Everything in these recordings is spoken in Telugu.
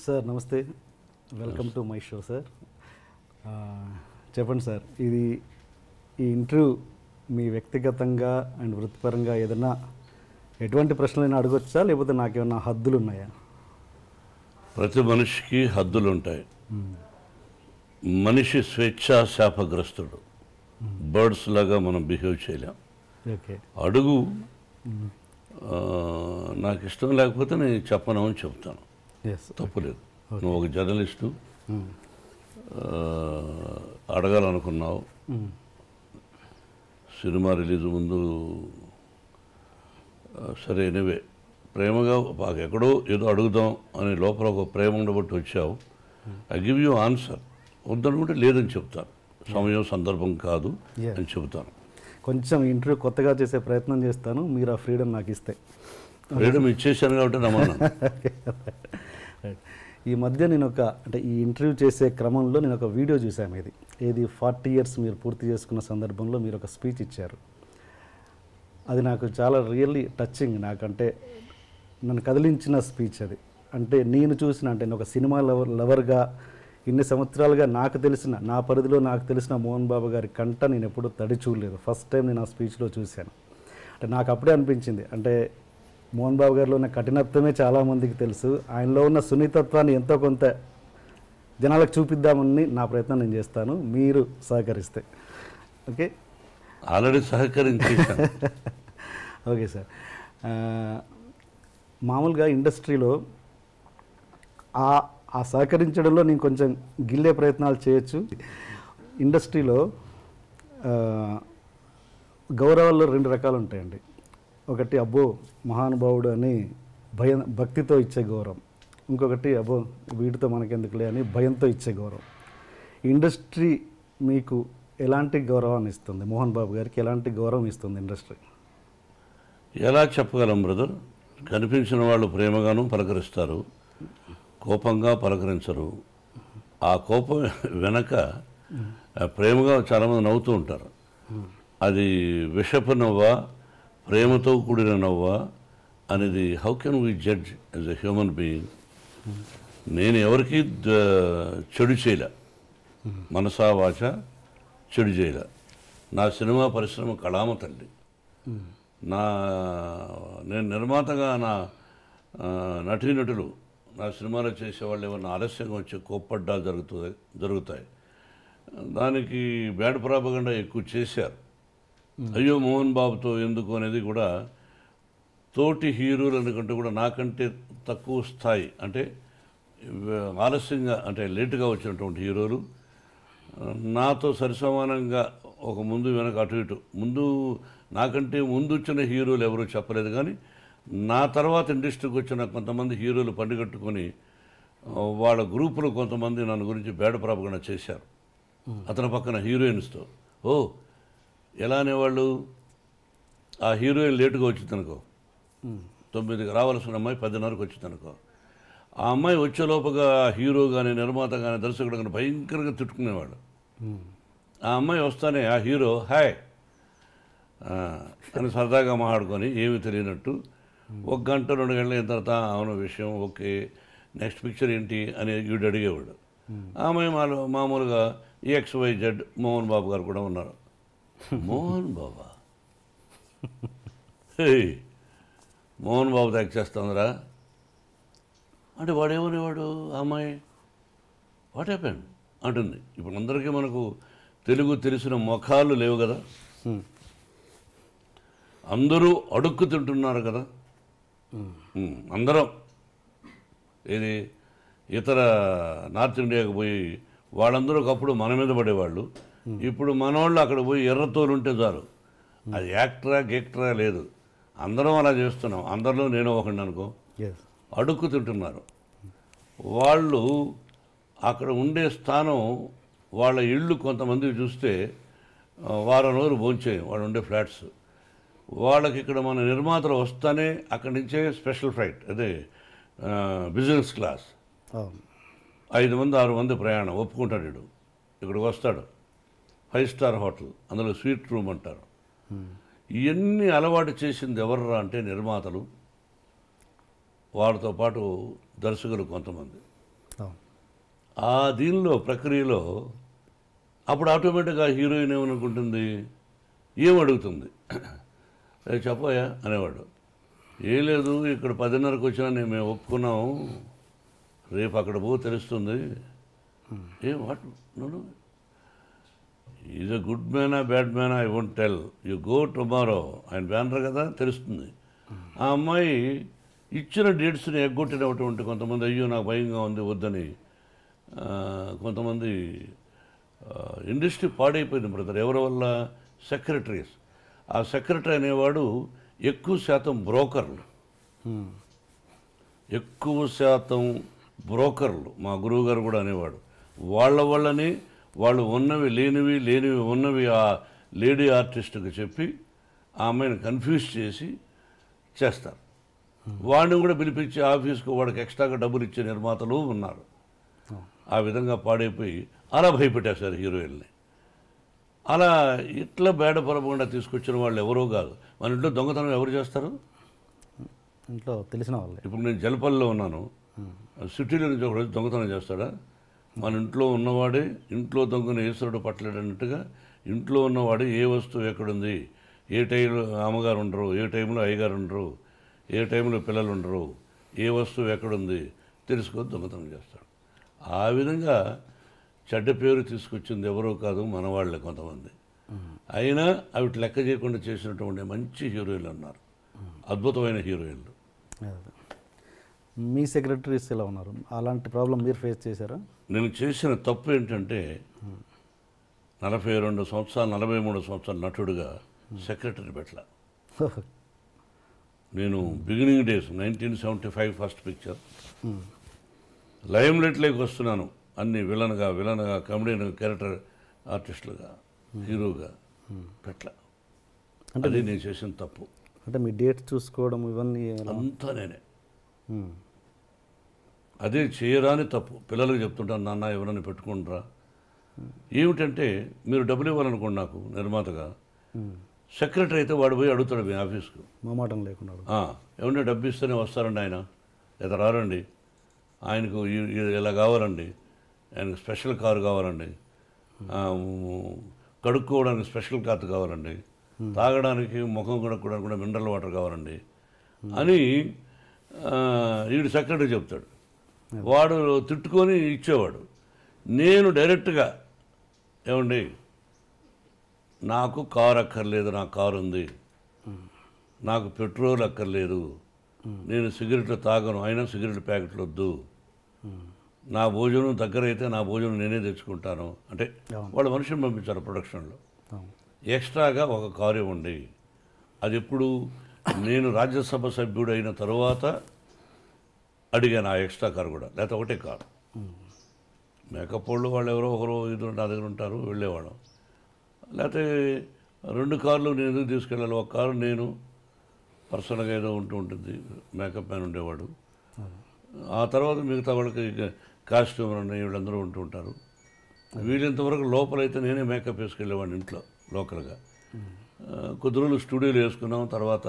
సార్ నమస్తే, welcome to my show sir. చెప్పండి సార్, ఇది ఈ ఇంటర్వ్యూ మీ వ్యక్తిగతంగా అండ్ వృత్తిపరంగా ఏదైనా ఎటువంటి ప్రశ్నలైనా అడగొచ్చా, లేకపోతే నాకేమన్నా హద్దులు ఉన్నాయా? ప్రతి మనిషికి హద్దులు ఉంటాయి. మనిషి స్వేచ్ఛా శాపగ్రస్తుడు. బర్డ్స్ లాగా మనం బిహేవ్ చేయలేం. ఓకే, అడుగు. నాకు ఇష్టం లేకపోతే నేను చెప్పను అని చెప్తాను, ఎస్, తప్పులేదు. నువ్వు ఒక జర్నలిస్టు, అడగాలనుకున్నావు. సినిమా రిలీజ్ ముందు సరే ఎనివే ప్రేమగా మాకు ఎక్కడో ఏదో అడుగుదాం అని లోపల ఒక ప్రేమ ఉండబట్టి వచ్చావు. I give you answer. వద్దనుకుంటే లేదని చెప్తాను. సమయం సందర్భం కాదు అని చెబుతాను. కొంచెం ఇంటర్వ్యూ కొత్తగా చేసే ప్రయత్నం చేస్తాను, మీరు ఆ ఫ్రీడమ్ నాకు ఇస్తే. ఫ్రీడమ్ ఇచ్చేసాను కాబట్టి నమ్మన్నాను. ఈ మధ్య నేను ఈ ఇంటర్వ్యూ చేసే క్రమంలో నేను ఒక వీడియో చూసాను. ఏది 40 years మీరు పూర్తి చేసుకున్న సందర్భంలో మీరు ఒక స్పీచ్ ఇచ్చారు. అది నాకు చాలా రియల్లీ టచింగ్. నాకంటే నన్ను కదిలించిన స్పీచ్ అది. అంటే నేను చూసిన, అంటే నేను ఒక సినిమా లవర్గా ఇన్ని సంవత్సరాలుగా నాకు తెలిసిన, నా పరిధిలో నాకు తెలిసిన మోహన్ బాబు గారి కంట నేను ఎప్పుడూ తడి చూడలేదు. ఫస్ట్ టైం నేను ఆ స్పీచ్లో చూశాను. అంటే నాకు అప్పుడే అనిపించింది, అంటే మోహన్ బాబు గారిలో ఉన్న కఠినత్వమే చాలామందికి తెలుసు, ఆయనలో ఉన్న సున్నితత్వాన్ని ఎంతో కొంత జనాలకు చూపిద్దామని నా ప్రయత్నం నేను చేస్తాను, మీరు సహకరిస్తే. ఓకే, ఆల్రెడీ సహకరించేసాను. Okay sir. మామూలుగా ఇండస్ట్రీలో ఆ సహకరించడంలో నేను కొంచెం గిల్లే ప్రయత్నాలు చేయొచ్చు. ఇండస్ట్రీలో గౌరవాల్లో 2 రకాలు ఉంటాయండి. ఒకటి అబ్బో మహానుభావుడు అని భక్తితో ఇచ్చే గౌరవం, ఇంకొకటి అబ్బో వీటితో మనకెందుకులే అని భయంతో ఇచ్చే గౌరవం. ఇండస్ట్రీ మీకు ఎలాంటి గౌరవాన్ని ఇస్తుంది? మోహన్ బాబు గారికి ఎలాంటి గౌరవం ఇస్తుంది ఇండస్ట్రీ? ఎలా చెప్పగలం బ్రదర్? కనిపించిన వాళ్ళు ప్రేమగాను పలకరిస్తారు, కోపంగా పలకరించరు. ఆ కోపం వెనక ప్రేమగా చాలామంది నవ్వుతూ ఉంటారు. అది విషపు నవ్వా, ప్రేమతో కూడిన నవ్వా అనేది how can we judge as a human being? నేను ఎవరికి చెడు చేయలే, మనసా వాచ చెడు చేయలే. నా సినిమా పరిశ్రమ కళామ తల్లి. నేను నిర్మాతగా నా నటీనటులు నా సినిమాలో చేసేవాళ్ళు ఏమన్నా ఆలస్యంగా వచ్చి కోప్పడ్డాలు జరుగుతాయి. దానికి బ్యాడ్ ప్రాపగండా ఎక్కువ చేశారు. అయ్యో మోహన్ బాబుతో ఎందుకు అనేది కూడా, తోటి హీరోలు అనుకుంటే కూడా నాకంటే తక్కువ స్థాయి, అంటే ఆలస్యంగా, అంటే లేటుగా వచ్చినటువంటి హీరోలు నాతో సరిసమానంగా ఒక ముందు వెనక అటు ఇటు, నాకంటే ముందు వచ్చిన హీరోలు ఎవరూ చెప్పలేదు. కానీ నా తర్వాత ఇండస్ట్రీకి వచ్చిన కొంతమంది హీరోలు పండుగట్టుకొని వాళ్ళ గ్రూపులో కొంతమంది నన్ను గురించి బ్యాడ్ ప్రాపగండా చేశారు. అతని పక్కన హీరోయిన్స్తో, ఓ ఎలా అనేవాళ్ళు, ఆ హీరోయిన్ లేటుగా వచ్చిందనుకో, 9కి రావాల్సిన అమ్మాయి 10:30కి వచ్చిందనుకో, ఆ అమ్మాయి వచ్చేలోపుగా హీరో కానీ నిర్మాత కానీ దర్శకుడు కానీ భయంకరంగా తిట్టుకునేవాడు. ఆ అమ్మాయి వస్తానే ఆ హీరో హాయ్ అని సరదాగా మాట్లాడుకొని ఏమీ తెలియనట్టు 1 గంట 2 గంటల అయిన తర్వాత అవును విషయం ఓకే, నెక్స్ట్ పిక్చర్ ఏంటి అని వీడు అడిగేవాడు. ఆ అమ్మాయి మామూలుగా XYZ మోహన్ బాబు గారు కూడా ఉన్నారు. మోహన్ బాబా, మోహన్ బాబు యాక్ట్ చేస్తుందిరా అంటే వాడేమనేవాడు, ఆ అమ్మాయి వాట్ హ్యాపెండ్ అంటుంది. ఇప్పుడు అందరికీ మనకు తెలుగు తెలిసిన ముఖాలు లేవు కదా, అందరూ అడుక్కు తింటున్నారు కదా. అందరం ఇది ఇతర నార్త్ ఇండియాకి పోయి వాళ్ళందరూ ఒకప్పుడు మన మీద పడేవాళ్ళు, ఇప్పుడు మనోళ్ళు అక్కడ పోయి ఎర్రతోలు ఉంటే చాలు, అది యాక్టరా గెక్టరా లేదు, అందరం అలా చేస్తున్నాం. అందరిలో నేను ఒకటి అనుకో, అడుక్కు తింటున్నారు. వాళ్ళు అక్కడ ఉండే స్థానం, వాళ్ళ ఇళ్ళు కొంతమంది చూస్తే వారం రోజులు భోంచేయం వాళ్ళు ఉండే ఫ్లాట్స్. వాళ్ళకి ఇక్కడ మన నిర్మాతలు వస్తానే అక్కడి నుంచే స్పెషల్ ఫ్లైట్, అదే బిజినెస్ క్లాస్, 5 మంది 6 మంది ప్రయాణం ఒప్పుకుంటాడు. వీడు ఇక్కడికి వస్తాడు, 5 స్టార్ హోటల్, అందులో స్వీట్ రూమ్ అంటారు. ఇవన్నీ అలవాటు చేసింది ఎవర్రా అంటే నిర్మాతలు, వాళ్ళతో పాటు దర్శకులు కొంతమంది. ఆ దీనిలో ప్రక్రియలో అప్పుడు ఆటోమేటిక్గా హీరోయిన్ ఏమనుకుంటుంది, ఏం అడుగుతుంది, చెప్పాయా అనేవాడు. ఏం లేదు, ఇక్కడ 10:30కి వచ్చినా మేము ఒప్పుకున్నాము, రేపు అక్కడ పో తెలుస్తుంది. ఏం వాట్ నన్ను ఈజ్ అ గుడ్ మ్యానా బ్యాడ్ మ్యానా I won't tell, you go tomorrow ఆయన బ్యానర్ కదా తెలుస్తుంది. ఆ అమ్మాయి ఇచ్చిన డేట్స్ని ఎగ్గొట్టినటువంటి కొంతమంది, అయ్యో నాకు భయంగా ఉంది వద్దని, కొంతమంది ఇండస్ట్రీ పాడైపోయింది బ్రదర్. ఎవరి వల్ల? సెక్రటరీస్. ఆ సెక్రటరీ అనేవాడు ఎక్కువ శాతం బ్రోకర్లు, ఎక్కువ శాతం బ్రోకర్లు. మా గురువుగారు కూడా అనేవాడు, వాళ్ళ వల్లనే వాళ్ళు ఉన్నవి లేనివి, లేనివి ఉన్నవి ఆ లేడీ ఆర్టిస్ట్కి చెప్పి ఆ అమ్మాయిని కన్ఫ్యూజ్ చేసి చేస్తారు. వాడిని కూడా పిలిపించి ఆఫీస్కు వాడికి ఎక్స్ట్రాగా డబ్బులు ఇచ్చే నిర్మాతలు ఉన్నారు. ఆ విధంగా పాడైపోయి అలా భయపెట్టేశారు హీరోయిన్ని. అలా ఇట్లా బేడపరపకుండా తీసుకొచ్చిన వాళ్ళు ఎవరో కాదు. మన ఇంట్లో దొంగతనం ఎవరు చేస్తారు? ఇంట్లో తెలిసిన వాళ్ళే. ఇప్పుడు నేను జలపల్లిలో ఉన్నాను, సిటీలో నుంచి ఒకరోజు దొంగతనం చేస్తాడా? మన ఇంట్లో ఉన్నవాడే ఇంట్లో దొంగను ఈశ్వరుడు పట్టలేడన్నట్టుగా ఇంట్లో ఉన్నవాడు ఏ వస్తువు ఎక్కడుంది, ఏ టైంలో అమ్మగారు ఉండరు, ఏ టైంలో అయ్యగారు ఉండరు, ఏ టైంలో పిల్లలు ఉండరు, ఏ వస్తువు ఎక్కడుంది తెలుసుకొని దొంగతనం చేస్తాడు. ఆ విధంగా చెడ్డ పేరు తీసుకొచ్చింది ఎవరో కాదు, మన వాళ్ళే కొంతమంది. అయినా అవి లెక్క చేయకుండా చేసినటువంటి మంచి హీరోయిన్లు ఉన్నారు, అద్భుతమైన హీరోయిన్లు. మీ సెక్రటరీస్ ఎలా ఉన్నారు? అలాంటి ప్రాబ్లం మీరు ఫేస్ చేశారా? నేను చేసిన తప్పు ఏంటంటే 42 సంవత్సరాలు 43 సంవత్సరాల నటుడుగా సెక్రటరీ పెట్టల. నేను beginning days 1975 first picture lime లైట్లోకి వస్తున్నాను, అన్ని విలన్గా కమెడియన్ క్యారెక్టర్ ఆర్టిస్టులుగా హీరోగా పెట్టల. అంటే అది నేను చేసిన తప్పు. అంటే మీ డేట్ చూసుకోవడం ఇవన్నీ అంతా నేనే. అదే చేయరాని తప్పు. పిల్లలకు చెప్తుంటాను, నాన్న ఎవరైనా పెట్టుకుంటారా. ఏమిటంటే మీరు డబ్బులు ఇవ్వాలనుకోండి నాకు నిర్మాతగా, సెక్రటరీ అయితే వాడు పోయి అడుగుతాడు మీ ఆఫీస్కు, మామాటం లేకుండా ఏమన్నా డబ్బు ఇస్తేనే వస్తారండి ఆయన, లేదా రారండి, ఆయనకు ఇలా కావాలండి, ఆయనకు స్పెషల్ కారు కావాలండి, కడుక్కోవడానికి స్పెషల్ కారు కావాలండి, తాగడానికి ముఖం కడుక్కోవడానికి కూడా మినరల్ వాటర్ కావాలండి అని వీడు సెక్రటరీ చెప్తాడు. వాడు తిట్టుకొని ఇచ్చేవాడు. నేను డైరెక్ట్గా ఏమండి నాకు కారు అక్కర్లేదు, నాకు కారు ఉంది, నాకు పెట్రోల్ అక్కర్లేదు, నేను సిగరెట్లు తాగను, అయినా సిగరెట్ ప్యాకెట్లు వద్దు, నా భోజనం దగ్గర అయితే నా భోజనం నేనే తెచ్చుకుంటాను అంటే వాళ్ళు మనిషిని పంపించారు ప్రొడక్షన్లో. ఎక్స్ట్రాగా ఒక కారు ఇవ్వండి. అది ఎప్పుడు నేను రాజ్యసభ సభ్యుడు అయిన తర్వాత అడిగాను ఆ ఎక్స్ట్రా కారు కూడా, లేకపోతే ఒకటే కారు. మేకప్ వాళ్ళు ఎవరో ఒకరు ఇద్దరు నా దగ్గర ఉంటారు, వెళ్ళేవాళ్ళం. లేకపోతే 2 కార్లు నేను ఎందుకు తీసుకెళ్ళాలి, ఒక కారు నేను పర్సనల్గా ఏదో ఉంటుంది, మేకప్ మ్యాన్ ఉండేవాడు. ఆ తర్వాత మిగతా వాళ్ళకి కాస్ట్యూమర్ అని వీళ్ళందరూ ఉంటూ ఉంటారు. వీళ్ళంతవరకు లోపలైతే నేనే మేకప్ వేసుకెళ్ళేవాడిని ఇంట్లో లోకల్గా. కొద్ది రోజులు స్టూడియోలో వేసుకున్నాం, తర్వాత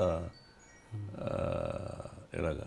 ఇలాగా